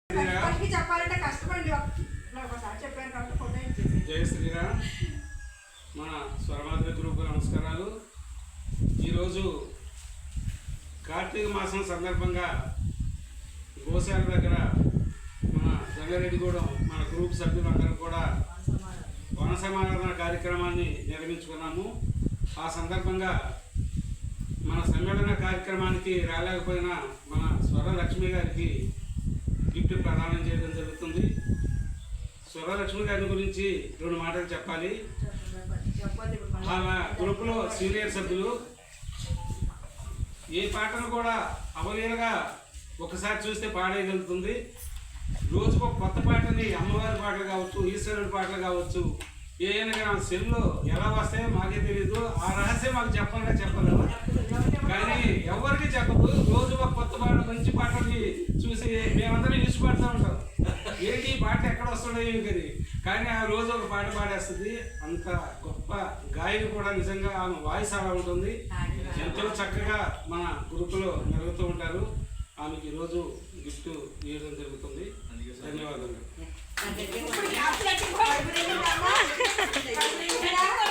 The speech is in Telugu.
చెప్పాలంటే కష్టపడి ఒకసారి చెప్పాను కాబట్టి ఫోటో ఇచ్చేసి. జయ శ్రీరామ్. మన స్వరమాధురి గ్రూప్ నమస్కారాలు. ఈరోజు కార్తీక మాసం సందర్భంగా గోశాల దగ్గర మన జంగారెడ్డిగూడెం మన గ్రూప్ సభ్యులందరూ కూడా వన సమారాధన కార్యక్రమాన్ని నిర్వహించుకున్నాము. ఆ సందర్భంగా మన సమ్మేళన కార్యక్రమానికి రాలేకపోయిన మన స్వరలక్ష్మి గారికి గిఫ్ట్ ప్రదానం చేయడం జరుగుతుంది. స్వరలక్ష్మి గారి గురించి 2 మాటలు చెప్పాలి. ఆమె గ్రూపులో సీనియర్ సభ్యులు. ఏ పాటను కూడా అవలీలగా ఒకసారి చూస్తే పాడేయగలుగుతుంది. రోజుకు ఒక కొత్త పాటని, అమ్మవారి పాటలు కావచ్చు, ఈశ్వరుడి పాటలు కావచ్చు, ఏమైనా సెల్లో ఎలా వస్తాయో మాకే తెలియదు. ఆ రహస్యం మాకు చెప్పగలరు కానీ ఎవరికి చెప్పదు. రోజు ఒక కొత్త పాట, మంచి పాటని చూసి మేమందరం ఇష్టపడుతూ ఉంటాం. ఏంటి ఈ పాట ఎక్కడ వస్తుందో ఏమి కదా, కానీ ఆ రోజు ఒక పాట పాడేస్తుంది. అంత గొప్ప గాయని కూడా. నిజంగా ఆమె వాయిస్ అలా ఉంటుంది. ఎంతో చక్కగా మన గ్రూపులో మెరుగుతూ ఉంటారు. ఆమెకి ఈరోజు గిఫ్ట్ ఇవ్వడం జరుగుతుంది. ధన్యవాదాలు.